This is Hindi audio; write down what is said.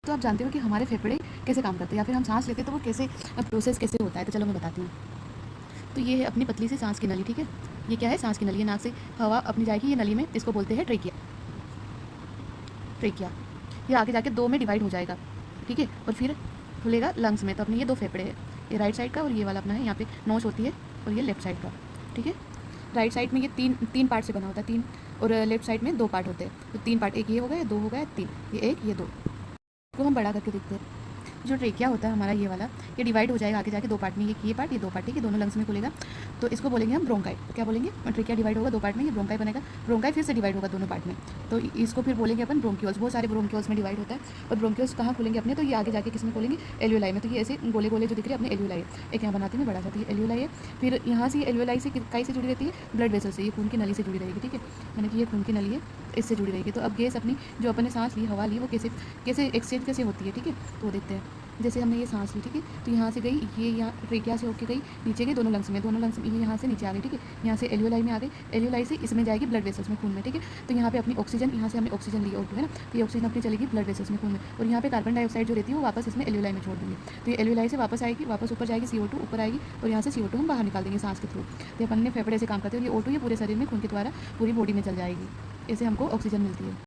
तो आप जानते हो कि हमारे फेफड़े कैसे काम करते हैं या फिर हम सांस लेते हैं तो वो कैसे प्रोसेस कैसे होता है। तो चलो मैं बताती हूँ। तो ये है अपनी पतली सी सांस की नली, ठीक है। ये क्या है? सांस की नली है। नाक से हवा अपनी जाएगी ये नली में, इसको बोलते हैं ट्रेकिया। ट्रेकिया ये आगे जाके दो में डिवाइड हो जाएगा, ठीक है। और फिर खुलेगा लंग्स में। तो अपने ये दो फेफड़े हैं, ये राइट साइड का और ये वाला अपना है। यहाँ पे नोज होती है और ये लेफ्ट साइड का, ठीक है। राइट साइड में ये तीन तीन पार्ट से बना होता है, तीन। और लेफ्ट साइड में दो पार्ट होते हैं। तो तीन पार्ट, एक ये हो गया, दो हो गया, तीन। ये एक, ये दो। को हम बड़ा करके देखते हैं। जो ट्रेकिया होता है हमारा ये वाला, ये डिवाइड हो जाएगा आगे जाके दो पार्ट में। ये पार्ट, ये दो पार्ट, ठीक है। दोनों लंग्स में खुलेगा। तो इसको बोलेंगे हम ब्रोंकाई। क्या बोलेंगे? ट्रेकिया डिवाइड होगा दो पार्ट में, ये ब्रोंकाई बनेगा। ब्रोंकाई फिर से डिवाइड होगा दोनों पार्ट में, तो इसको फिर बोलेंगे अपन ब्रोंक्यूल्स। बहुत सारे ब्रोंक्यूल्स में डिवाइड होता है। और ब्रोंक्यूल्स कहाँ खुलेंगे अपने? तो ये आगे जाके किस में खुलेंगे? एल्यूलाई में। तो ये ऐसे गोले गोले जो दिख रहे हैं अपने एल्यूलाई है। एक यहाँ बनाती है बड़ा सा, तो ये एल्यूलाई है। फिर यहाँ से एल्यूलाई से काई से जुड़ी रहती है? ब्लड वेसल से। ये खून की नली से जुड़ी रहेगी, ठीक है। मैंने कि ये खून की नली है, इससे जुड़ी रहेगी। तो अब गैस अपनी जो अपन ने सांस ली, हवा ली, वो कैसे कैसे एक्सचेंज कैसे होती है, ठीक है। तो वो देखते हैं। जैसे हमने ये सांस ली, ठीक है। तो यहाँ से गई, ये यहाँ ट्रेकिया से होके गई, नीचे गई दोनों लंग्स में। दोनों लंग्स में ये यहाँ से नीचे आ गई, ठीक है। यहाँ से एल्यूलाई में आ गई, एल्यूलाई से इसमें जाएगी ब्लड वेसल्स में, खून में, ठीक है। तो यहाँ पे अपनी ऑक्सीजन, यहाँ से हमने ऑक्सीजन लिया O2 है ना, तो ये ऑक्सीजन अपनी चलेगी ब्लड वेसल्स में, खून में। और यहाँ पे कार्बन डाइऑक्साइड जो रहती है वो वापस इसमें एल्यूलाई में छोड़ देंगे। तो ये एल्यूलाई से वापस आएगी, वापस ऊपर जाएगी, CO2 ऊपर आएगी, और यहाँ से CO2 हम बाहर निकाल देंगे सांस के थ्रू। तो अपन ने फेफड़े से काम करते हैं, और ये O2 ये पूरे शरीर में खून के द्वारा पूरी बॉडी में चल जाएगी। ऐसे हमको ऑक्सीजन मिलती है।